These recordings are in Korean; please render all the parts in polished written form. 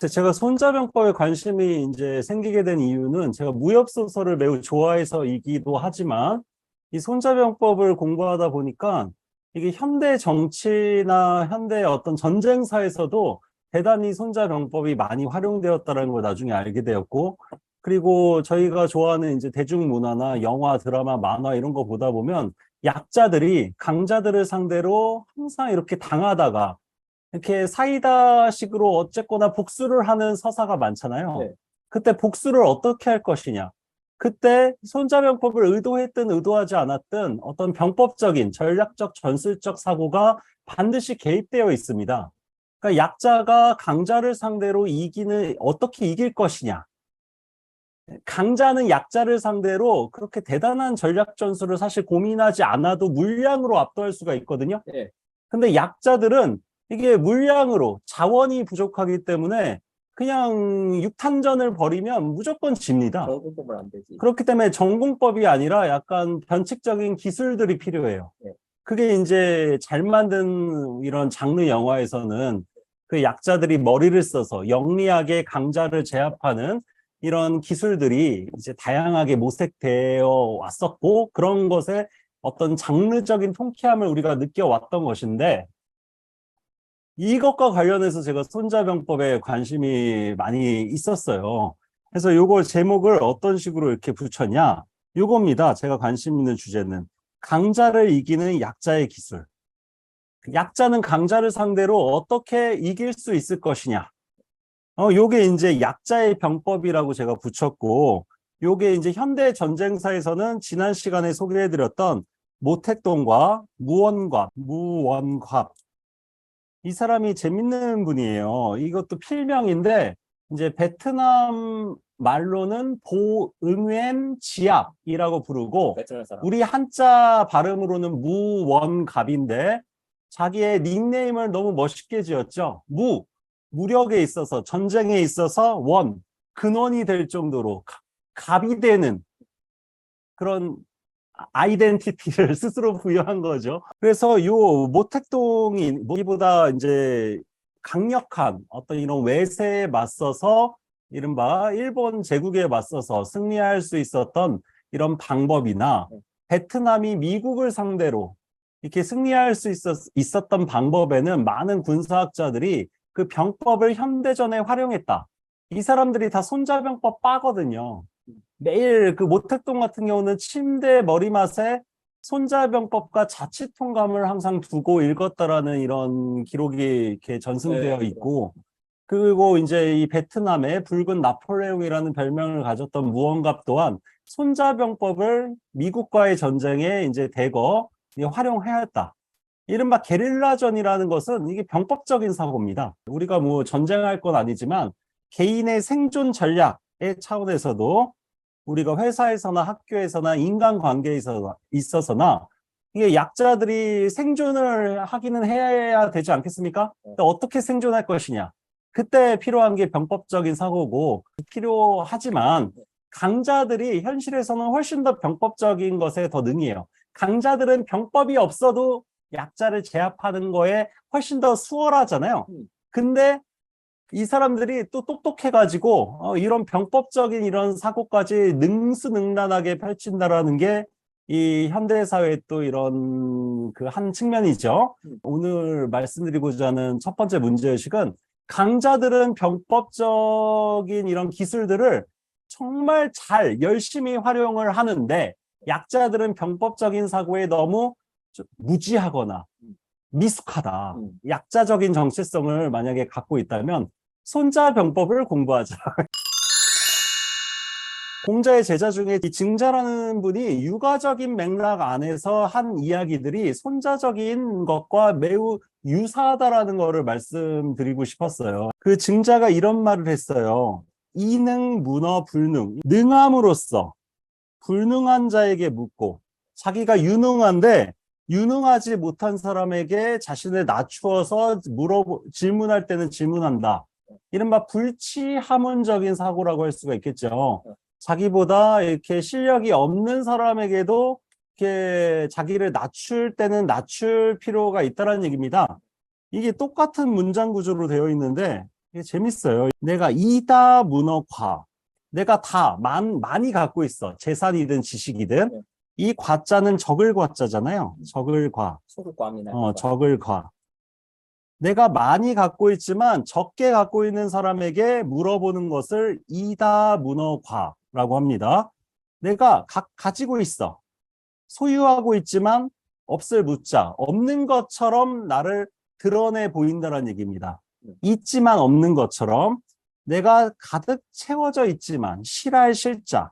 제가 손자병법에 관심이 이제 생기게 된 이유는 제가 무협소설을 매우 좋아해서이기도 하지만 이 손자병법을 공부하다 보니까 이게 현대 정치나 현대 어떤 전쟁사에서도 대단히 손자병법이 많이 활용되었다는 걸 나중에 알게 되었고, 그리고 저희가 좋아하는 이제 대중문화나 영화, 드라마, 만화 이런 거 보다 보면 약자들이 강자들을 상대로 항상 이렇게 당하다가 이렇게 사이다식으로 어쨌거나 복수를 하는 서사가 많잖아요. 네. 그때 복수를 어떻게 할 것이냐. 그때 손자병법을 의도했든 의도하지 않았든 어떤 병법적인 전략적 전술적 사고가 반드시 개입되어 있습니다. 그러니까 약자가 강자를 상대로 어떻게 이길 것이냐. 강자는 약자를 상대로 그렇게 대단한 전략 전술을 사실 고민하지 않아도 물량으로 압도할 수가 있거든요. 네. 근데 약자들은 이게 물량으로 자원이 부족하기 때문에 그냥 육탄전을 벌이면 무조건 집니다. 전공법을 안 되지. 그렇기 때문에 전공법이 아니라 약간 변칙적인 기술들이 필요해요. 네. 그게 이제 잘 만든 이런 장르 영화에서는 그 약자들이 머리를 써서 영리하게 강자를 제압하는 이런 기술들이 이제 다양하게 모색되어 왔었고, 그런 것에 어떤 장르적인 통쾌함을 우리가 느껴왔던 것인데, 이것과 관련해서 제가 손자병법에 관심이 많이 있었어요. 그래서 요거 제목을 어떤 식으로 이렇게 붙였냐? 요겁니다. 제가 관심 있는 주제는 강자를 이기는 약자의 기술. 약자는 강자를 상대로 어떻게 이길 수 있을 것이냐? 요게 이제 약자의 병법이라고 제가 붙였고, 요게 이제 현대 전쟁사에서는 지난 시간에 소개해드렸던 모택동과 무원갑. 이 사람이 재밌는 분이에요. 이것도 필명인데, 이제 베트남 말로는 보응웬 지압이라고 부르고, 베트남 사람. 우리 한자 발음으로는 무원갑인데, 자기의 닉네임을 너무 멋있게 지었죠. 무력에 있어서, 전쟁에 있어서 근원이 될 정도로 갑이 되는 그런 아이덴티티를 스스로 부여한 거죠. 그래서 요 모택동이 무기보다 이제 강력한 어떤 이런 외세에 맞서서 이른바 일본 제국에 맞서서 승리할 수 있었던 이런 방법이나, 베트남이 미국을 상대로 이렇게 승리할 수 있었던 방법에는 많은 군사학자들이 그 병법을 현대전에 활용했다. 이 사람들이 다 손자병법 빠거든요. 매일 그 모택동 같은 경우는 침대 머리맡에 손자병법과 자치통감을 항상 두고 읽었다라는 이런 기록이 이렇게 전승되어 네. 있고, 그리고 이제 이 베트남의 붉은 나폴레옹이라는 별명을 가졌던 무언갑 또한 손자병법을 미국과의 전쟁에 이제 대거 활용하였다. 이른바 게릴라전이라는 것은 이게 병법적인 사고입니다. 우리가 뭐 전쟁할 건 아니지만 개인의 생존 전략의 차원에서도 우리가 회사에서나 학교에서나 인간관계에 있어서나 이게 약자들이 생존을 하기는 해야 되지 않겠습니까? 근데 어떻게 생존할 것이냐? 그때 필요한 게 병법적인 사고고, 필요하지만 강자들이 현실에서는 훨씬 더 병법적인 것에 더 능해요. 강자들은 병법이 없어도 약자를 제압하는 거에 훨씬 더 수월하잖아요. 근데 이 사람들이 또 똑똑해가지고 이런 병법적인 이런 사고까지 능수능란하게 펼친다라는 게 이 현대사회의 또 이런 그 한 측면이죠. 오늘 말씀드리고자 하는 첫 번째 문제의식은, 강자들은 병법적인 이런 기술들을 정말 잘 열심히 활용을 하는데, 약자들은 병법적인 사고에 너무 무지하거나 미숙하다. 약자적인 정체성을 만약에 갖고 있다면 손자병법을 공부하자. 공자의 제자 중에 이 증자라는 분이 육아적인 맥락 안에서 한 이야기들이 손자적인 것과 매우 유사하다라는 것을 말씀드리고 싶었어요. 그 증자가 이런 말을 했어요. 이능 문어 불능. 능함으로써 불능한 자에게 묻고, 자기가 유능한데 유능하지 못한 사람에게 자신을 낮추어서 질문할 때는 질문한다. 이른바 불치하문적인 사고라고 할 수가 있겠죠. 자기보다 이렇게 실력이 없는 사람에게도 이렇게 자기를 낮출 때는 낮출 필요가 있다는 얘기입니다. 이게 똑같은 문장 구조로 되어 있는데 이게 재밌어요. 내가 이다 문어과. 내가 많이 갖고 있어. 재산이든 지식이든. 네. 이 과자는 적을 과자잖아요. 적을 과. 소극과입니다. 적을 과. 내가 많이 갖고 있지만 적게 갖고 있는 사람에게 물어보는 것을 이다 문어과라고 합니다. 내가 가지고 있어. 소유하고 있지만 없을 묻자. 없는 것처럼 나를 드러내 보인다는 얘기입니다. 있지만 없는 것처럼 내가 가득 채워져 있지만 실할 실자,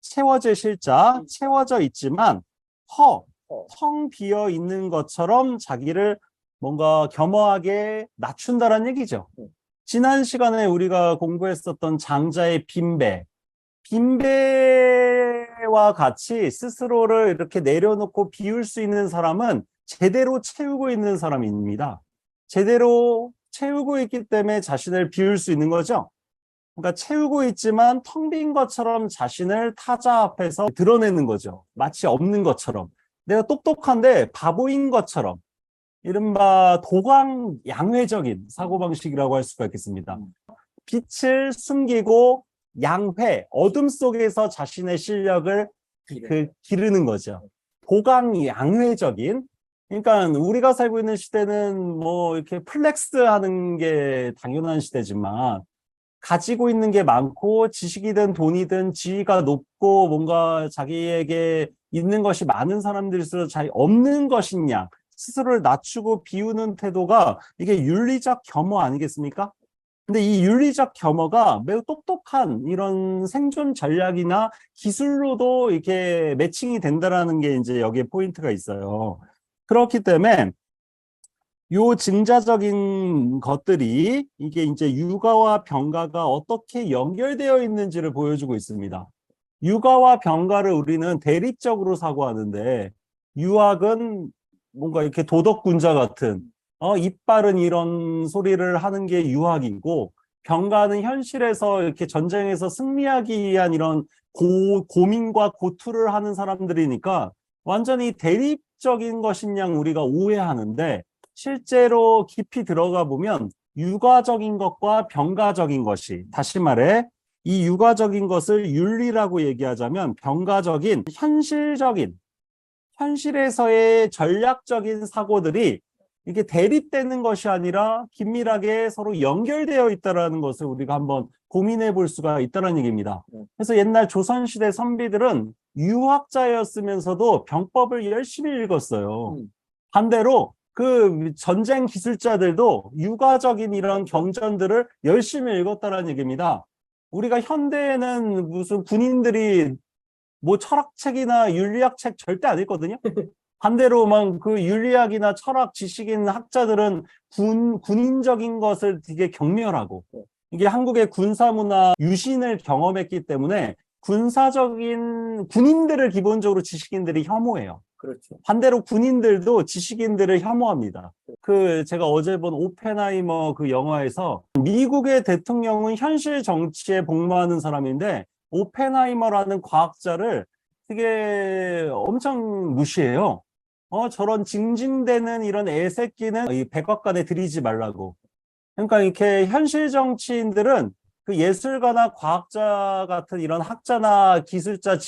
채워질 실자, 채워져 있지만 텅 비어 있는 것처럼 자기를 뭔가 겸허하게 낮춘다는 얘기죠. 지난 시간에 우리가 공부했었던 장자의 빈배와 같이 스스로를 이렇게 내려놓고 비울 수 있는 사람은 제대로 채우고 있는 사람입니다. 제대로 채우고 있기 때문에 자신을 비울 수 있는 거죠. 그러니까 채우고 있지만 텅 빈 것처럼 자신을 타자 앞에서 드러내는 거죠. 마치 없는 것처럼. 내가 똑똑한데 바보인 것처럼. 이른바 도광양회적인 사고방식이라고 할 수가 있겠습니다. 빛을 숨기고 양회, 어둠 속에서 자신의 실력을 기르는 거죠. 도광양회적인. 그러니까 우리가 살고 있는 시대는 뭐 이렇게 플렉스 하는 게 당연한 시대지만 가지고 있는 게 많고 지식이든 돈이든 지위가 높고 뭔가 자기에게 있는 것이 많은 사람들일수록 자기 없는 것이냐 스스로를 낮추고 비우는 태도가 이게 윤리적 겸허 아니겠습니까? 근데 이 윤리적 겸허가 매우 똑똑한 이런 생존 전략이나 기술로도 이렇게 매칭이 된다라는 게 이제 여기에 포인트가 있어요. 그렇기 때문에 요 증자적인 것들이 이게 이제 유가와 병가가 어떻게 연결되어 있는지를 보여주고 있습니다. 유가와 병가를 우리는 대립적으로 사고하는데 유학은 뭔가 이렇게 도덕군자 같은 이빨은 이런 소리를 하는 게 유학이고 병가는 현실에서 이렇게 전쟁에서 승리하기 위한 이런 고민과 고투를 하는 사람들이니까 완전히 대립적인 것인 양 우리가 오해하는데 실제로 깊이 들어가 보면 유가적인 것과 병가적인 것이 다시 말해 이 유가적인 것을 윤리라고 얘기하자면 병가적인 현실에서의 전략적인 사고들이 이게 대립되는 것이 아니라 긴밀하게 서로 연결되어 있다는 것을 우리가 한번 고민해 볼 수가 있다는 얘기입니다. 그래서 옛날 조선시대 선비들은 유학자였으면서도 병법을 열심히 읽었어요. 반대로 그 전쟁 기술자들도 유가적인 이런 경전들을 열심히 읽었다는 얘기입니다. 우리가 현대에는 무슨 군인들이 뭐 철학책이나 윤리학 책 절대 안 읽거든요. 반대로 막 그 윤리학이나 철학 지식인 학자들은 군인적인 것을 되게 경멸하고 이게 한국의 군사문화 유신을 경험했기 때문에 군인들을 기본적으로 지식인들이 혐오해요. 그렇죠. 반대로 군인들도 지식인들을 혐오합니다. 제가 어제 본 오펜하이머 그 영화에서 미국의 대통령은 현실 정치에 복무하는 사람인데 오펜하이머라는 과학자를 되게 엄청 무시해요. 저런 징징대는 이런 애새끼는 이 백악관에 들이지 말라고. 그러니까 이렇게 현실 정치인들은 그 예술가나 과학자 같은 이런 학자나 기술자,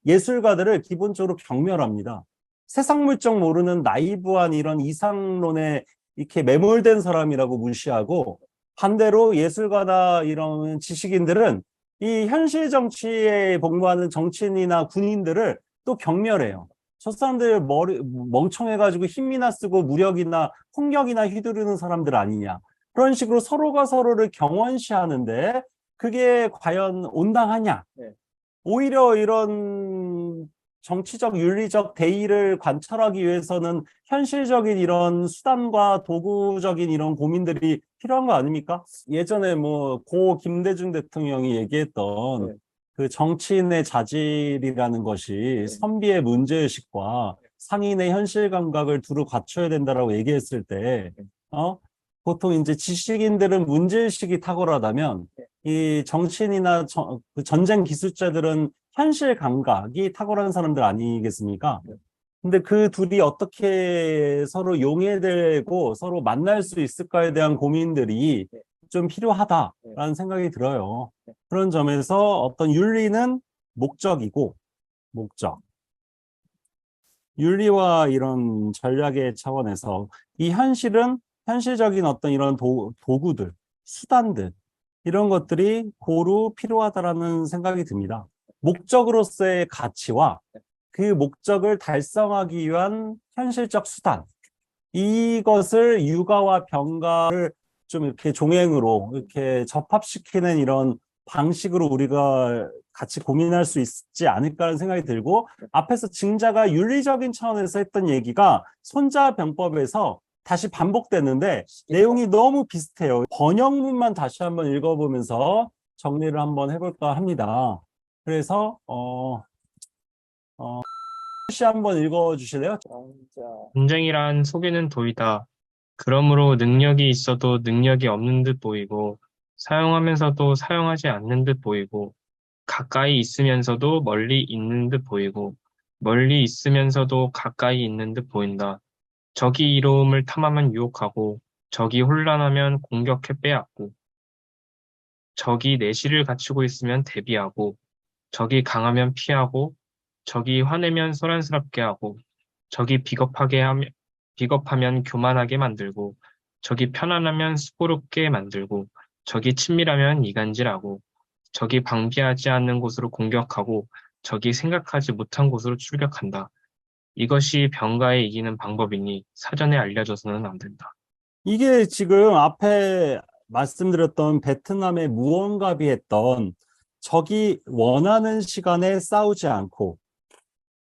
예술가들을 기본적으로 경멸합니다. 세상 물정 모르는 나이브한 이런 이상론에 이렇게 매몰된 사람이라고 무시하고 반대로 예술가나 이런 지식인들은 이 현실 정치에 복무하는 정치인이나 군인들을 또 경멸해요. 저 사람들 멍청해가지고 힘이나 쓰고 무력이나 폭력이나 휘두르는 사람들 아니냐. 그런 식으로 서로가 서로를 경원시하는데 그게 과연 온당하냐. 네. 오히려 이런 정치적, 윤리적 대의를 관찰하기 위해서는 현실적인 이런 수단과 도구적인 이런 고민들이 필요한 거 아닙니까? 예전에 뭐 고 김대중 대통령이 얘기했던 네. 그 정치인의 자질이라는 것이 선비의 문제의식과 상인의 현실 감각을 두루 갖춰야 된다라고 얘기했을 때, 보통 이제 지식인들은 문제의식이 탁월하다면 이 정치인이나 그 전쟁 기술자들은 현실 감각이 탁월한 사람들 아니겠습니까? 근데 그 둘이 어떻게 서로 용해되고 서로 만날 수 있을까에 대한 고민들이 좀 필요하다라는 생각이 들어요. 그런 점에서 어떤 윤리는 목적이고, 목적. 윤리와 이런 전략의 차원에서 이 현실은 현실적인 어떤 이런 도구들, 수단들, 이런 것들이 고루 필요하다라는 생각이 듭니다. 목적으로서의 가치와 그 목적을 달성하기 위한 현실적 수단, 이것을 육아와 병가를 좀 이렇게 종행으로 이렇게 접합시키는 이런 방식으로 우리가 같이 고민할 수 있지 않을까라는 생각이 들고, 앞에서 증자가 윤리적인 차원에서 했던 얘기가 손자병법에서 다시 반복됐는데 내용이 너무 비슷해요. 번역문만 다시 한번 읽어보면서 정리를 한번 해볼까 합니다. 그래서 혹시 한번 읽어주실래요? 전쟁이란 속이는 도이다. 그러므로 능력이 있어도 능력이 없는 듯 보이고, 사용하면서도 사용하지 않는 듯 보이고, 가까이 있으면서도 멀리 있는 듯 보이고, 멀리 있으면서도 가까이 있는 듯 보인다. 적이 이로움을 탐하면 유혹하고, 적이 혼란하면 공격해 빼앗고, 적이 내실을 갖추고 있으면 대비하고, 적이 강하면 피하고, 적이 화내면 소란스럽게 하고, 적이 비겁하면 교만하게 만들고, 적이 편안하면 수고롭게 만들고, 적이 친밀하면 이간질하고, 적이 방비하지 않는 곳으로 공격하고, 적이 생각하지 못한 곳으로 출격한다. 이것이 병가에 이기는 방법이니 사전에 알려줘서는 안 된다. 이게 지금 앞에 말씀드렸던 베트남의 무언갑이 했던 적이 원하는 시간에 싸우지 않고,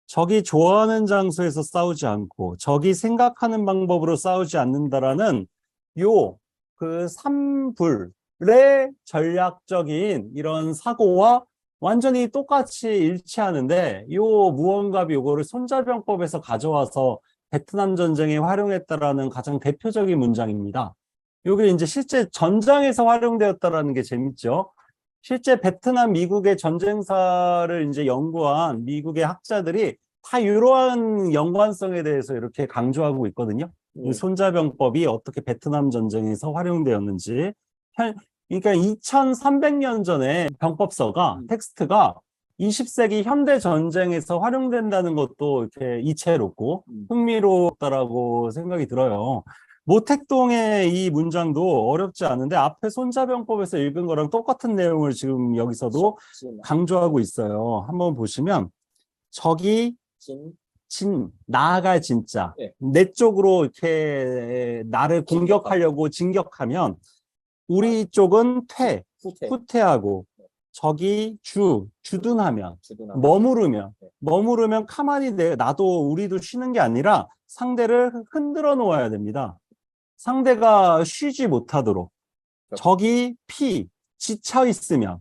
적이 좋아하는 장소에서 싸우지 않고, 적이 생각하는 방법으로 싸우지 않는다라는 요 그 삼불의 전략적인 이런 사고와 완전히 똑같이 일치하는데, 요 무언갑이 요거를 손자병법에서 가져와서 베트남 전쟁에 활용했다라는 가장 대표적인 문장입니다. 요게 이제 실제 전장에서 활용되었다라는 게 재밌죠. 실제 베트남 미국의 전쟁사를 이제 연구한 미국의 학자들이 다 이러한 연관성에 대해서 이렇게 강조하고 있거든요. 이 손자병법이 어떻게 베트남 전쟁에서 활용되었는지. 그러니까 2300년 전에 병법서가, 텍스트가 20세기 현대 전쟁에서 활용된다는 것도 이렇게 이채롭고 흥미롭다라고 생각이 들어요. 모택동의 이 문장도 어렵지 않은데 앞에 손자병법에서 읽은 거랑 똑같은 내용을 지금 여기서도 강조하고 있어요. 한번 보시면 적이 나아갈 진짜 내 쪽으로 이렇게 나를 공격하려고 진격하면 우리 쪽은 후퇴하고, 적이 주둔하면, 머무르면 가만히 나도 우리도 쉬는 게 아니라 상대를 흔들어 놓아야 됩니다. 상대가 쉬지 못하도록. 적이 지쳐 있으면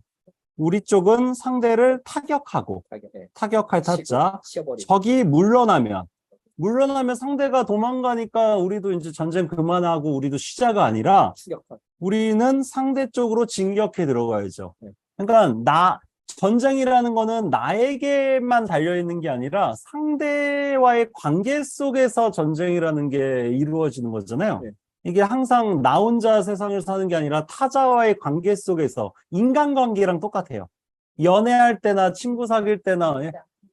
우리 쪽은 상대를 타격할 타자. 적이 물러나면 상대가 도망가니까 우리도 이제 전쟁 그만하고 우리도 쉬자가 아니라 우리는 상대 쪽으로 진격해 들어가야죠. 그러니까 전쟁이라는 거는 나에게만 달려있는 게 아니라 상대와의 관계 속에서 전쟁이라는 게 이루어지는 거잖아요. 이게 항상 나 혼자 세상을 사는 게 아니라 타자와의 관계 속에서 인간관계랑 똑같아요. 연애할 때나 친구 사귈 때나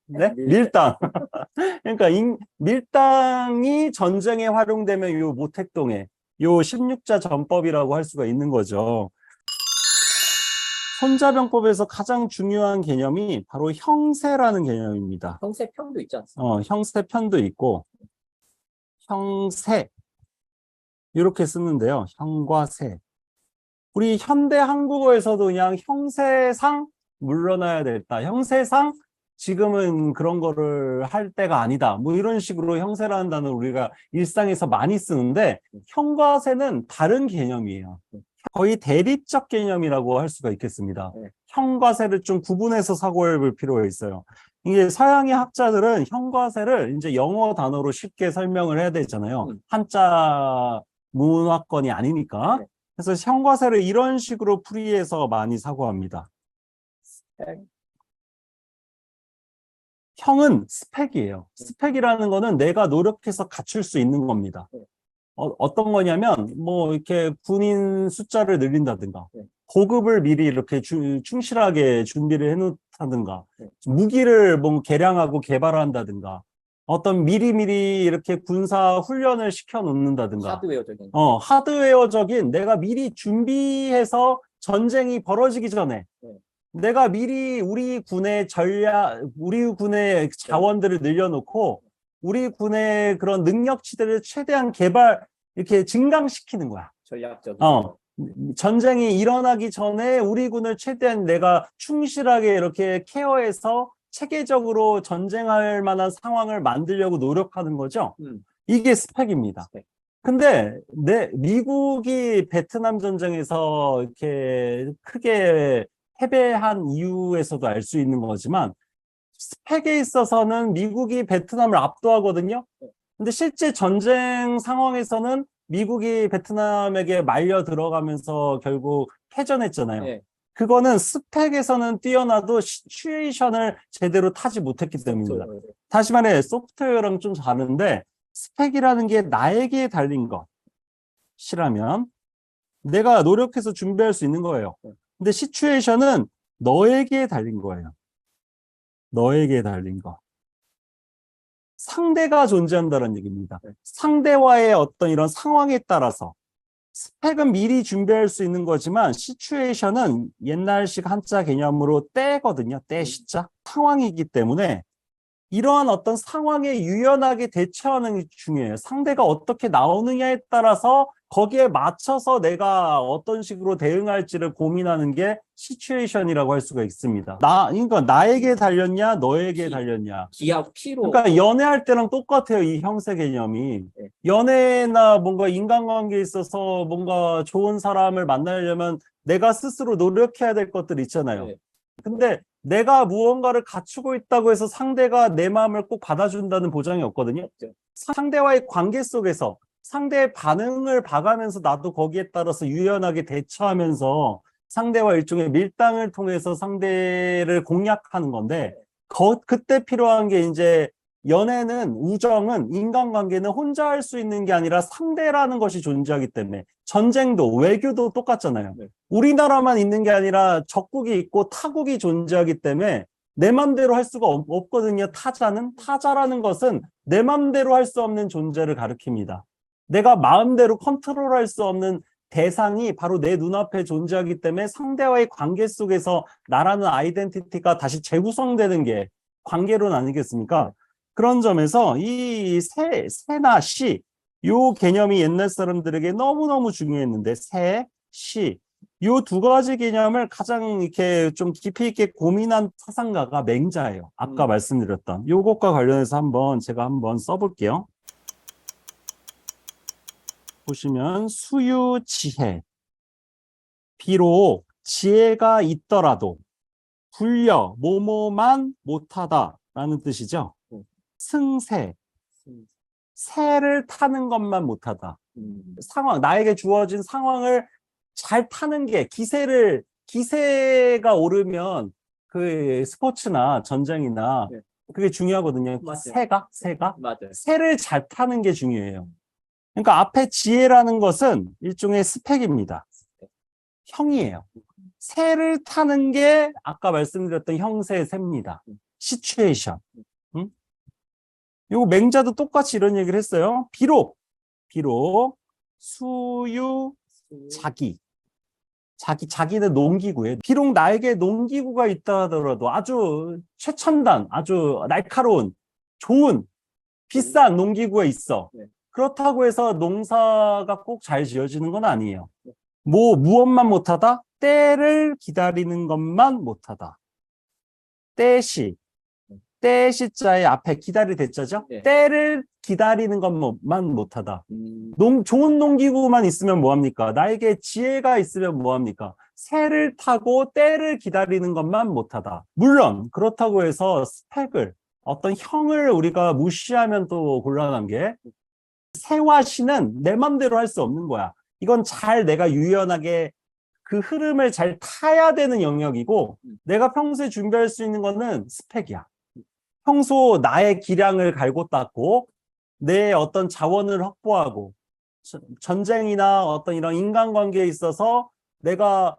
네? 밀당. 그러니까 밀당이 전쟁에 활용되면 요 모택동의 요 16자 전법이라고 할 수가 있는 거죠. 손자병법에서 가장 중요한 개념이 바로 형세라는 개념입니다. 형세편도 있지 않습니까? 형세편도 있고, 형세 이렇게 쓰는데요. 형과 세. 우리 현대 한국어에서도 그냥 형세상 물러나야 됐다. 형세상 지금은 그런 거를 할 때가 아니다. 뭐 이런 식으로 형세라는 단어를 우리가 일상에서 많이 쓰는데 형과 세는 다른 개념이에요. 거의 대립적 개념이라고 할 수가 있겠습니다. 형과 세를 좀 구분해서 사고해 볼 필요가 있어요. 이게 서양의 학자들은 형과 세를 이제 영어 단어로 쉽게 설명을 해야 되잖아요. 한자 문화권이 아니니까. 그래서 형과 세를 이런 식으로 풀이해서 많이 사고합니다. 형은 스펙이에요. 스펙이라는 거는 내가 노력해서 갖출 수 있는 겁니다. 어떤 거냐면, 뭐, 이렇게 군인 숫자를 늘린다든가, 네. 보급을 미리 이렇게 충실하게 준비를 해놓다든가, 네. 무기를 뭐 개량하고 개발한다든가, 어떤 미리미리 이렇게 군사 훈련을 시켜 놓는다든가, 하드웨어적인. 하드웨어적인 내가 미리 준비해서 전쟁이 벌어지기 전에 네. 내가 미리 우리 군의 전략, 우리 군의 자원들을 늘려놓고 우리 군의 그런 능력치들을 최대한 이렇게 증강시키는 거야. 전략적인. 전쟁이 일어나기 전에 우리 군을 최대한 내가 충실하게 이렇게 케어해서 체계적으로 전쟁할 만한 상황을 만들려고 노력하는 거죠. 이게 스펙입니다. 스펙. 근데 미국이 베트남 전쟁에서 이렇게 크게 패배한 이유에서도 알 수 있는 거지만 스펙에 있어서는 미국이 베트남을 압도하거든요. 근데 실제 전쟁 상황에서는 미국이 베트남에게 말려 들어가면서 결국 패전했잖아요. 네. 그거는 스펙에서는 뛰어나도 시츄에이션을 제대로 타지 못했기 때문입니다. 다시 말해 소프트웨어랑 좀 다른데 스펙이라는 게 나에게 달린 것이라면 내가 노력해서 준비할 수 있는 거예요. 근데 시츄에이션은 너에게 달린 거예요. 너에게 달린 거. 상대가 존재한다는 얘기입니다. 상대와의 어떤 이런 상황에 따라서 스펙은 미리 준비할 수 있는 거지만 시츄에이션은 옛날식 한자 개념으로 때거든요. 때 시자. 상황이기 때문에 이러한 어떤 상황에 유연하게 대처하는 게 중요해요. 상대가 어떻게 나오느냐에 따라서 거기에 맞춰서 내가 어떤 식으로 대응할지를 고민하는 게 시츄에이션이라고 할 수가 있습니다. 그러니까 나에게 달렸냐, 너에게 달렸냐. 기하고 피로. 그러니까 연애할 때랑 똑같아요. 이 형세 개념이. 네. 연애나 뭔가 인간관계에 있어서 뭔가 좋은 사람을 만나려면 내가 스스로 노력해야 될 것들 있잖아요. 네. 근데 내가 무언가를 갖추고 있다고 해서 상대가 내 마음을 꼭 받아준다는 보장이 없거든요. 네. 상대와의 관계 속에서 상대의 반응을 봐가면서 나도 거기에 따라서 유연하게 대처하면서 상대와 일종의 밀당을 통해서 상대를 공략하는 건데 그때 필요한 게 이제 연애는 우정은 인간관계는 혼자 할 수 있는 게 아니라 상대라는 것이 존재하기 때문에 전쟁도 외교도 똑같잖아요. 네. 우리나라만 있는 게 아니라 적국이 있고 타국이 존재하기 때문에 내 맘대로 할 수가 없거든요. 타자라는 것은 내 맘대로 할 수 없는 존재를 가리킵니다. 내가 마음대로 컨트롤할 수 없는 대상이 바로 내 눈앞에 존재하기 때문에 상대와의 관계 속에서 나라는 아이덴티티가 다시 재구성되는 게 관계론 아니겠습니까? 그런 점에서 이 세나 시, 요 개념이 옛날 사람들에게 너무너무 중요했는데 세, 시, 요 두 가지 개념을 가장 이렇게 좀 깊이 있게 고민한 사상가가 맹자예요. 아까 말씀드렸던 요것과 관련해서 제가 한번 써볼게요. 보시면 수유지혜. 비록 지혜가 있더라도 불려 뭐뭐만 못하다라는 뜻이죠. 승세. 새를 타는 것만 못하다. 나에게 주어진 상황을 잘 타는 게 기세가 오르면 그 스포츠나 전쟁이나 네. 그게 중요하거든요. 맞아요. 새가 맞아요. 새를 잘 타는 게 중요해요. 그러니까 앞에 지혜라는 것은 일종의 스펙입니다. 형이에요. 새를 타는 게 아까 말씀드렸던 형세의 새입니다. 시츄에이션. 요거 맹자도 똑같이 이런 얘기를 했어요. 비록 수유 자기는 농기구예요. 비록 나에게 농기구가 있다 하더라도 아주 최첨단, 아주 날카로운, 좋은, 비싼 농기구가 있어. 네. 그렇다고 해서 농사가 꼭 잘 지어지는 건 아니에요. 무엇만 못하다? 때를 기다리는 것만 못하다. 때시자의 앞에 기다릴 대자죠? 네. 때를 기다리는 것만 못하다. 좋은 농기구만 있으면 뭐합니까? 나에게 지혜가 있으면 뭐합니까? 새를 타고 때를 기다리는 것만 못하다. 물론 그렇다고 해서 스펙을 어떤 형을 우리가 무시하면 또 곤란한 게 새와 시는 내 맘대로 할 수 없는 거야. 이건 내가 유연하게 그 흐름을 잘 타야 되는 영역이고 내가 평소에 준비할 수 있는 거는 스펙이야. 평소 나의 기량을 갈고 닦고 내 어떤 자원을 확보하고 전쟁이나 어떤 이런 인간관계에 있어서 내가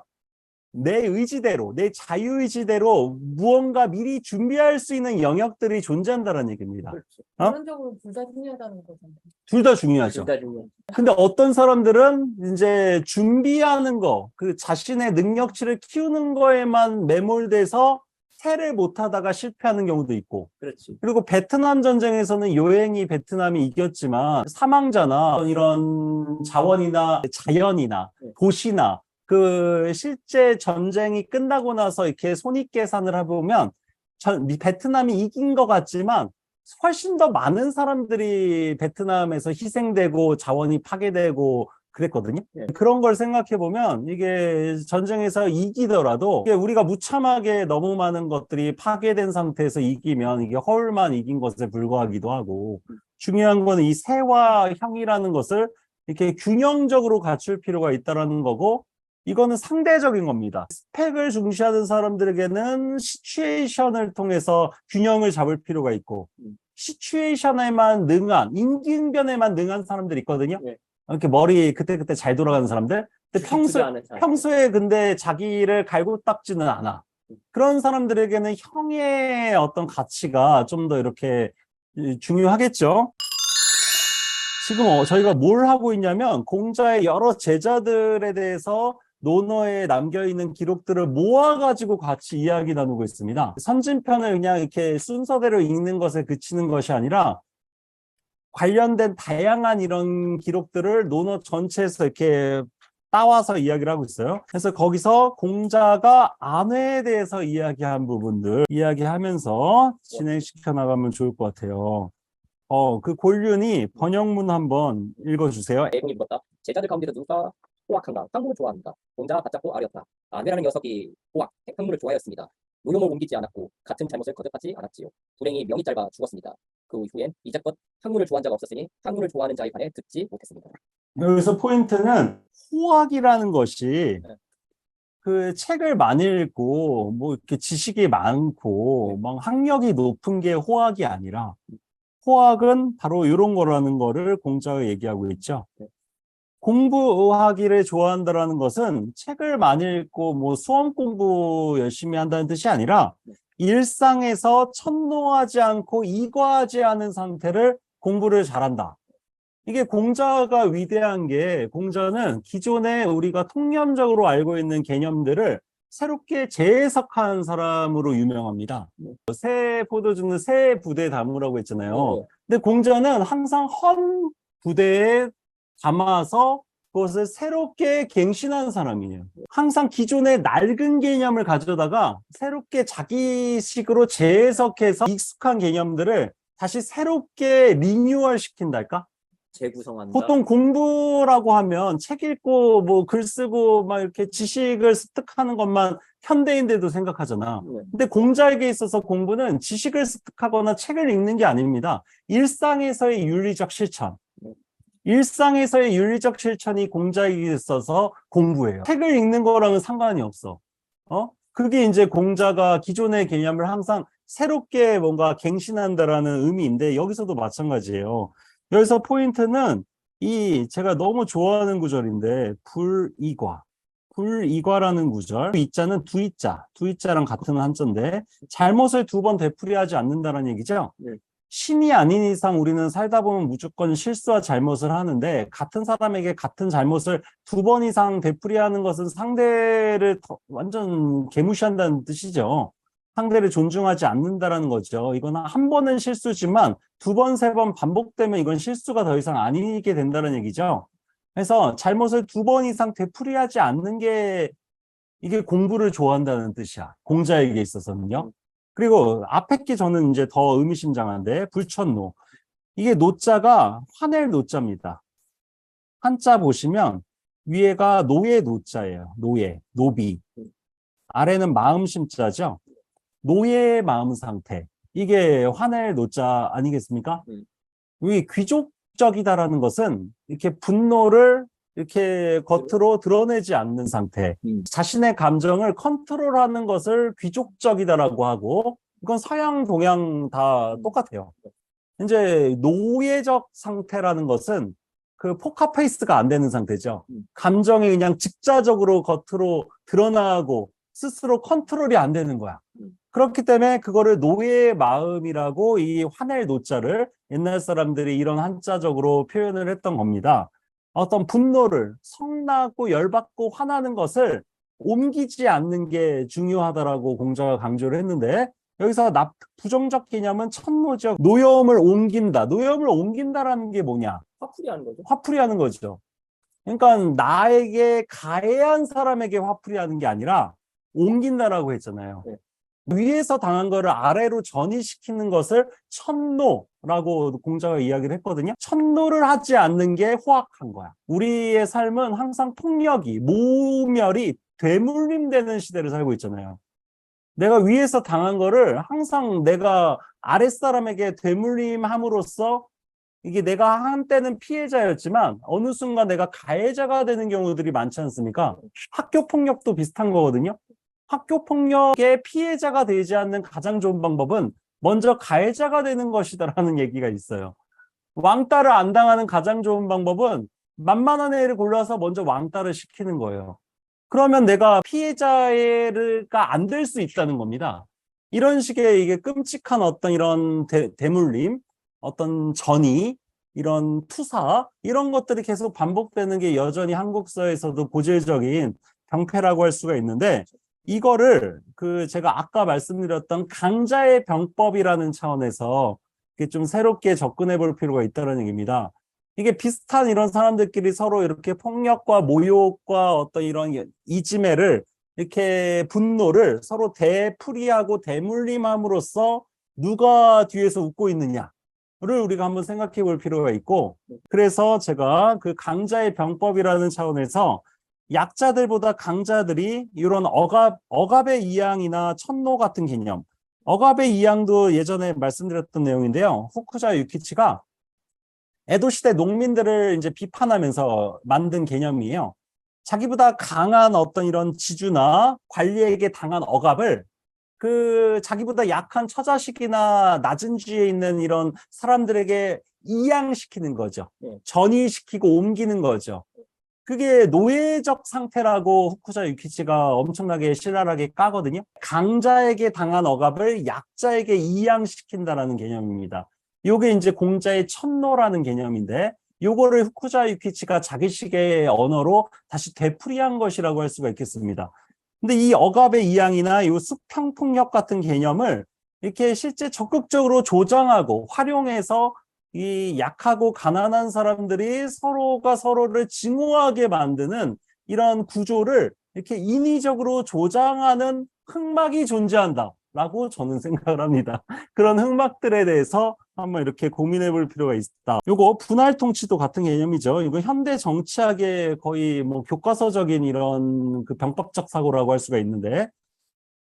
내 의지대로, 내 자유의지대로 무언가 미리 준비할 수 있는 영역들이 존재한다는 얘기입니다. 그렇죠. 어? 결론적으로 둘 다 중요하다는 거잖아요. 둘 다 중요하죠. 둘다 중요해. 근데 어떤 사람들은 이제 준비하는 거, 그 자신의 능력치를 키우는 거에만 매몰돼서 세를 못하다가 실패하는 경우도 있고, 그렇지. 그리고 베트남 전쟁에서는 요행이 베트남이 이겼지만 사망자나 이런 자원이나 자연이나 도시나 그 실제 전쟁이 끝나고 나서 이렇게 손익계산을 해보면 베트남이 이긴 것 같지만 훨씬 더 많은 사람들이 베트남에서 희생되고 자원이 파괴되고 그랬거든요. 네. 그런 걸 생각해 보면 이게 전쟁에서 이기더라도 이게 우리가 무참하게 너무 많은 것들이 파괴된 상태에서 이기면 이게 허울만 이긴 것에 불과하기도 하고, 중요한 거는 이 세와 형이라는 것을 이렇게 균형적으로 갖출 필요가 있다라는 거고, 이거는 상대적인 겁니다. 스펙을 중시하는 사람들에게는 시츄에이션을 통해서 균형을 잡을 필요가 있고, 시츄에이션에만 능한, 임기응변에만 능한 사람들이 있거든요. 네. 이렇게 머리 그때그때 잘 돌아가는 사람들. 근데 평소에 근데 자기를 갈고 닦지는 않아. 그런 사람들에게는 형의 어떤 가치가 좀 더 이렇게 중요하겠죠. 지금 저희가 뭘 하고 있냐면 공자의 여러 제자들에 대해서 논어에 남겨있는 기록들을 모아가지고 같이 이야기 나누고 있습니다. 선진편을 그냥 이렇게 순서대로 읽는 것에 그치는 것이 아니라 관련된 다양한 이런 기록들을 논어 전체에서 이렇게 따와서 이야기를 하고 있어요. 그래서 거기서 공자가 안회에 대해서 이야기한 부분들 이야기하면서 진행시켜 나가면 좋을 것 같아요. 그 골륜이 번역문 한번 읽어주세요. 대공이 물었다. 제자들 가운데서 누가 호학한가? 탕후를 좋아합니다. 공자가 바짝고 아뢰었다. 안회라는 녀석이 호학, 탕후를 좋아하였습니다. 노용을 옮기지 않았고 같은 잘못을 거듭하지 않았지요. 불행히 명이 짧아 죽었습니다. 그 후엔 이제껏 탕후를 좋아한 자가 없었으니 탕후를 좋아하는 자의 반에 듣지 못했습니다. 여기서 포인트는 호학이라는 것이 그 책을 많이 읽고 뭐 이렇게 지식이 많고 막 학력이 높은 게 호학이 아니라, 호학은 바로 이런 거라는 거를 공자가 얘기하고 있죠. 공부하기를 좋아한다라는 것은 책을 많이 읽고 뭐 수험 공부 열심히 한다는 뜻이 아니라 일상에서 천노하지 않고 이과하지 않은 상태를 공부를 잘한다. 이게 공자가 위대한 게, 공자는 기존에 우리가 통념적으로 알고 있는 개념들을 새롭게 재해석한 사람으로 유명합니다. 새 포도 주는 새 부대에 담으라고 했잖아요. 근데 공자는 항상 헌 부대에 담아서 그것을 새롭게 갱신한 사람이에요. 항상 기존의 낡은 개념을 가져다가 새롭게 자기식으로 재해석해서 익숙한 개념들을 다시 새롭게 리뉴얼 시킨달까? 재구성한다. 보통 공부라고 하면 책 읽고 뭐 글 쓰고 막 이렇게 지식을 습득하는 것만 현대인들도 생각하잖아. 근데 공자에게 있어서 공부는 지식을 습득하거나 책을 읽는 게 아닙니다. 일상에서의 윤리적 실천. 일상에서의 윤리적 실천이 공자에게 있어서 공부예요. 책을 읽는 거랑은 상관이 없어. 그게 이제 공자가 기존의 개념을 항상 새롭게 뭔가 갱신한다라는 의미인데, 여기서도 마찬가지예요. 여기서 포인트는 제가 너무 좋아하는 구절인데, 불이과라는 구절. 이자는 두이자랑 같은 한자인데, 잘못을 두 번 되풀이하지 않는다는 얘기죠. 신이 아닌 이상 우리는 살다 보면 무조건 실수와 잘못을 하는데, 같은 사람에게 같은 잘못을 두 번 이상 되풀이하는 것은 상대를 완전 개무시한다는 뜻이죠. 상대를 존중하지 않는다라는 거죠. 이건 한 번은 실수지만 두 번, 세 번 반복되면 이건 실수가 더 이상 아니게 된다는 얘기죠. 그래서 잘못을 두 번 이상 되풀이하지 않는 게 이게 공부를 좋아한다는 뜻이야. 공자에게 있어서는요. 그리고 앞에 게 저는 이제 더 의미심장한데, 불천노. 이게 노자가 화낼 노자입니다. 한자 보시면 위에가 노의 노자예요. 노비. 아래는 마음심자죠. 노예의 마음 상태. 이게 화낼 노자 아니겠습니까? 이 귀족적이다라는 것은 이렇게 분노를 이렇게 겉으로 드러내지 않는 상태. 자신의 감정을 컨트롤하는 것을 귀족적이다라고 하고, 이건 서양, 동양 다 똑같아요. 이제 노예적 상태라는 것은 그 포카페이스가 안 되는 상태죠. 감정이 그냥 직자적으로 겉으로 드러나고 스스로 컨트롤이 안 되는 거야. 그렇기 때문에 그거를 노예의 마음이라고 이 화낼 노자를 옛날 사람들이 이런 한자적으로 표현을 했던 겁니다. 어떤 분노를 성나고 열받고 화나는 것을 옮기지 않는 게 중요하다라고 공자가 강조를 했는데 여기서 부정적 개념은 천노적 노여움을 옮긴다. 노여움을 옮긴다라는 게 뭐냐? 화풀이하는 거죠. 화풀이하는 거죠. 그러니까 나에게 가해한 사람에게 화풀이하는 게 아니라 옮긴다라고 했잖아요. 네. 위에서 당한 거를 아래로 전이시키는 것을 천노라고 공자가 이야기를 했거든요. 천노를 하지 않는 게 호악한 거야. 우리의 삶은 항상 폭력이, 모멸이 되물림되는 시대를 살고 있잖아요. 내가 위에서 당한 거를 항상 내가 아랫사람에게 되물림함으로써 이게 내가 한때는 피해자였지만 어느 순간 내가 가해자가 되는 경우들이 많지 않습니까? 학교 폭력도 비슷한 거거든요. 학교 폭력의 피해자가 되지 않는 가장 좋은 방법은 먼저 가해자가 되는 것이다라는 얘기가 있어요. 왕따를 안 당하는 가장 좋은 방법은 만만한 애를 골라서 먼저 왕따를 시키는 거예요. 그러면 내가 피해자가 안 될 수 있다는 겁니다. 이런 식의 이게 끔찍한 어떤 이런 대물림, 어떤 전이, 이런 투사, 이런 것들이 계속 반복되는 게 여전히 한국 사회에서도 고질적인 병폐라고 할 수가 있는데 이거를 제가 아까 말씀드렸던 강자의 병법이라는 차원에서 좀 새롭게 접근해 볼 필요가 있다는 얘기입니다. 이게 비슷한 이런 사람들끼리 서로 이렇게 폭력과 모욕과 어떤 이런 이지매를 이렇게 분노를 서로 되풀이하고 대물림함으로써 누가 뒤에서 웃고 있느냐를 우리가 한번 생각해 볼 필요가 있고 그래서 제가 그 강자의 병법이라는 차원에서 약자들보다 강자들이 이런 억압의 이양이나 천노 같은 개념 억압의 이양도 예전에 말씀드렸던 내용인데요. 후쿠자 유키치가 에도시대 농민들을 이제 비판하면서 만든 개념이에요. 자기보다 강한 어떤 이런 지주나 관리에게 당한 억압을 자기보다 약한 처자식이나 낮은 지위에 있는 이런 사람들에게 이양시키는 거죠. 전이시키고 옮기는 거죠. 그게 노예적 상태라고 후쿠자 유키치가 엄청나게 신랄하게 까거든요. 강자에게 당한 억압을 약자에게 이양시킨다라는 개념입니다. 요게 이제 공자의 천노라는 개념인데 요거를 후쿠자 유키치가 자기식의 언어로 다시 되풀이한 것이라고 할 수가 있겠습니다. 근데 이 억압의 이양이나 요 수평폭력 같은 개념을 이렇게 실제 적극적으로 조장하고 활용해서 이 약하고 가난한 사람들이 서로가 서로를 증오하게 만드는 이런 구조를 이렇게 인위적으로 조장하는 흑막이 존재한다라고 저는 생각을 합니다. 그런 흑막들에 대해서 한번 이렇게 고민해 볼 필요가 있다. 요거 분할 통치도 같은 개념이죠. 이거 현대 정치학의 거의 뭐 교과서적인 이런 병법적 사고라고 할 수가 있는데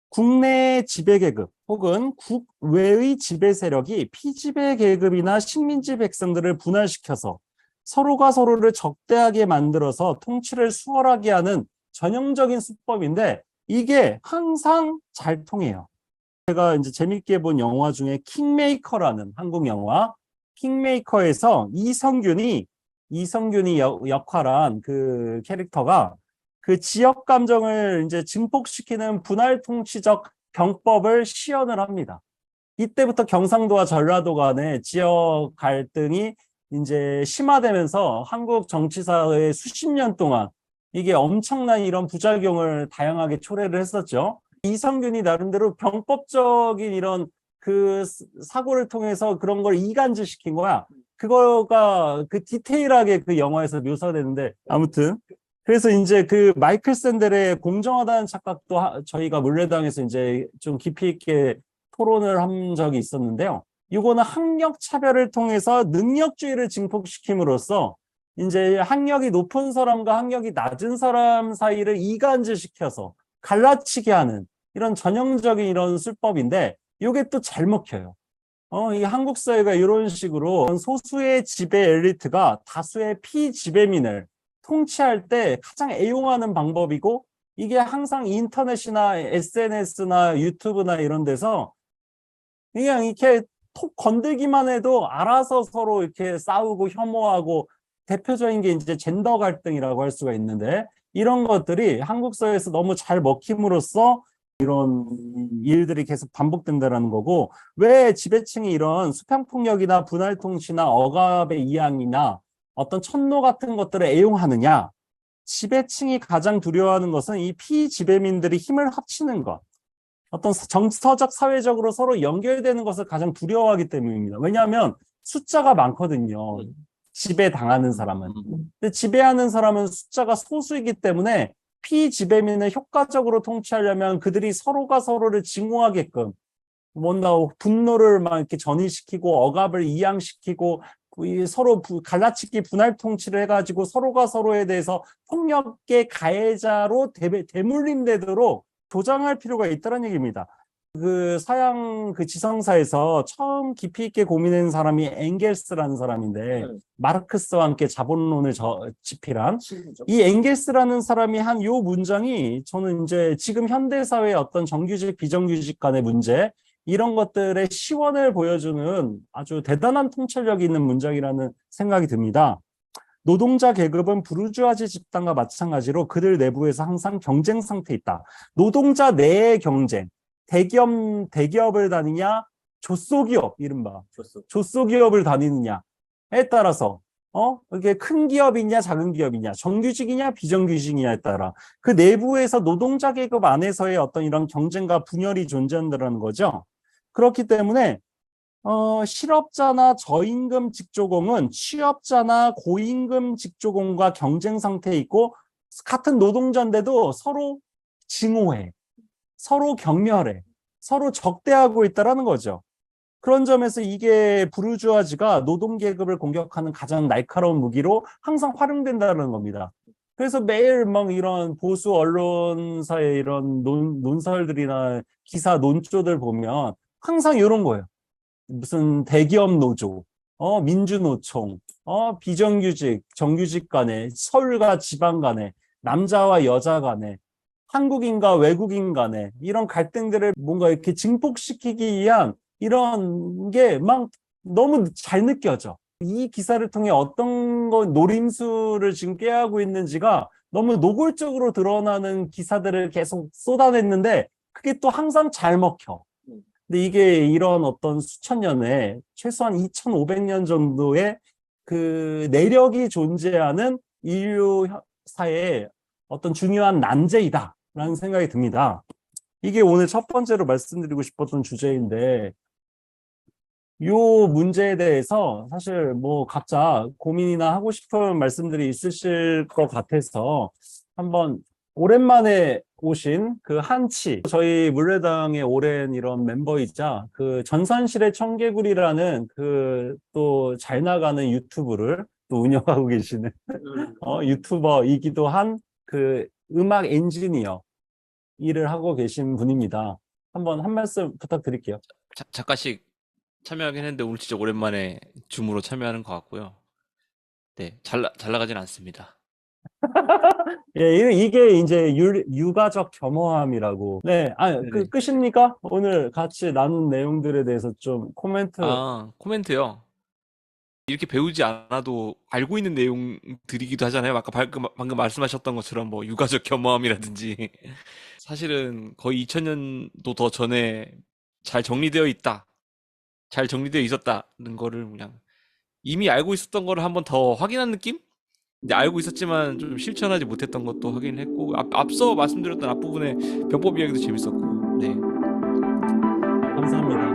국내 지배계급 혹은 국외의 지배 세력이 피지배 계급이나 식민지 백성들을 분할시켜서 서로가 서로를 적대하게 만들어서 통치를 수월하게 하는 전형적인 수법인데 이게 항상 잘 통해요. 제가 이제 재밌게 본 영화 중에 킹메이커라는 한국 영화 킹메이커에서 이성균이 역할한 그 캐릭터가 그 지역 감정을 이제 증폭시키는 분할 통치적 병법을 시연을 합니다. 이때부터 경상도와 전라도 간의 지역 갈등이 이제 심화되면서 한국 정치사의 수십 년 동안 이게 엄청난 이런 부작용을 다양하게 초래를 했었죠. 이성균이 나름대로 병법적인 이런 그 사고를 통해서 그런 걸 이간질시킨 거야. 그거가 디테일하게 그 영화에서 묘사되는데 아무튼 그래서 이제 그 마이클 샌델의 공정하다는 착각도 저희가 물레당에서 이제 좀 깊이 있게 토론을 한 적이 있었는데요. 이거는 학력 차별을 통해서 능력주의를 증폭시킴으로써 이제 학력이 높은 사람과 학력이 낮은 사람 사이를 이간질시켜서 갈라치게 하는 이런 전형적인 이런 술법인데 이게 또 잘 먹혀요. 이 한국 사회가 이런 식으로 소수의 지배 엘리트가 다수의 피지배민을 통치할 때 가장 애용하는 방법이고 이게 항상 인터넷이나 SNS나 유튜브나 이런 데서 그냥 이렇게 톡 건들기만 해도 알아서 서로 이렇게 싸우고 혐오하고 대표적인 게 이제 젠더 갈등이라고 할 수가 있는데 이런 것들이 한국 사회에서 너무 잘 먹힘으로써 이런 일들이 계속 반복된다라는 거고 왜 지배층이 이런 수평폭력이나 분할통치나 억압의 이양이나 어떤 천노 같은 것들을 애용하느냐 지배층이 가장 두려워하는 것은 이 피지배민들이 힘을 합치는 것 어떤 정서적 사회적으로 서로 연결되는 것을 가장 두려워하기 때문입니다. 왜냐하면 숫자가 많거든요. 지배당하는 사람은. 근데 지배하는 사람은 숫자가 소수이기 때문에 피지배민을 효과적으로 통치하려면 그들이 서로가 서로를 증오하게끔 뭔가 분노를 막 이렇게 전이시키고 억압을 이양시키고 이 서로 갈라치기 분할 통치를 해가지고 서로가 서로에 대해서 폭력의 가해자로 대물림되도록 조장할 필요가 있다는 얘기입니다. 그 서양 그 지성사에서 처음 깊이 있게 고민한 사람이 엥겔스라는 사람인데 마르크스와 함께 자본론을 집필한 이 엥겔스라는 사람이 한 요 문장이 저는 이제 지금 현대 사회의 어떤 정규직 비정규직 간의 문제 이런 것들의 시원을 보여주는 아주 대단한 통찰력이 있는 문장이라는 생각이 듭니다. 노동자 계급은 부르주아지 집단과 마찬가지로 그들 내부에서 항상 경쟁 상태에 있다. 노동자 내의 경쟁. 대기업을 다니냐, 조소기업, 이른바. 조소기업을 다니느냐에 따라서, 이게 큰 기업이냐, 작은 기업이냐, 정규직이냐, 비정규직이냐에 따라 그 내부에서 노동자 계급 안에서의 어떤 이런 경쟁과 분열이 존재한다는 거죠. 그렇기 때문에, 실업자나 저임금 직조공은 취업자나 고임금 직조공과 경쟁 상태에 있고, 같은 노동자인데도 서로 증오해. 서로 경멸해, 서로 적대하고 있다는 거죠. 그런 점에서 이게 부르주아지가 노동계급을 공격하는 가장 날카로운 무기로 항상 활용된다는 겁니다. 그래서 매일 막 이런 보수 언론사의 이런 논설들이나 기사 논조들 보면 항상 이런 거예요. 무슨 대기업 노조, 민주노총, 비정규직, 정규직 간에, 서울과 지방 간에, 남자와 여자 간에, 한국인과 외국인 간에 이런 갈등들을 뭔가 이렇게 증폭시키기 위한 이런 게 막 너무 잘 느껴져. 이 기사를 통해 어떤 노림수를 지금 꾀하고 있는지가 너무 노골적으로 드러나는 기사들을 계속 쏟아냈는데 그게 또 항상 잘 먹혀. 근데 이게 이런 어떤 수천 년에 최소한 2500년 정도의 그 내력이 존재하는 인류 사회의 어떤 중요한 난제이다. 라는 생각이 듭니다. 이게 오늘 첫 번째로 말씀드리고 싶었던 주제인데 이 문제에 대해서 사실 뭐 각자 고민이나 하고 싶은 말씀들이 있으실 것 같아서 한번 오랜만에 오신 그 한치 저희 물레당의 오랜 이런 멤버이자 그 전산실의 청개구리라는 그 또 잘 나가는 유튜브를 또 운영하고 계시는 유튜버이기도 한 그 음악 엔지니어 일을 하고 계신 분입니다. 한번 한 말씀 부탁드릴게요. 잠깐씩 참여하긴 했는데 오늘 진짜 오랜만에 줌으로 참여하는 것 같고요. 네, 잘 나가진 않습니다. 예, 이게 이제 유가적 겸허함이라고. 네, 네네. 끝입니까? 오늘 같이 나눈 내용들에 대해서 좀 코멘트. 코멘트요. 이렇게 배우지 않아도 알고 있는 내용들이기도 하잖아요. 아까 방금 말씀하셨던 것처럼 뭐 유가적 겸허함이라든지 사실은 거의 2000년도 더 전에 잘 정리되어 있었다는 거를 그냥 이미 알고 있었던 거를 한번 더 확인한 느낌? 이제 알고 있었지만 좀 실천하지 못했던 것도 확인했고 앞서 말씀드렸던 앞부분의 병법 이야기도 재밌었고 네. 감사합니다.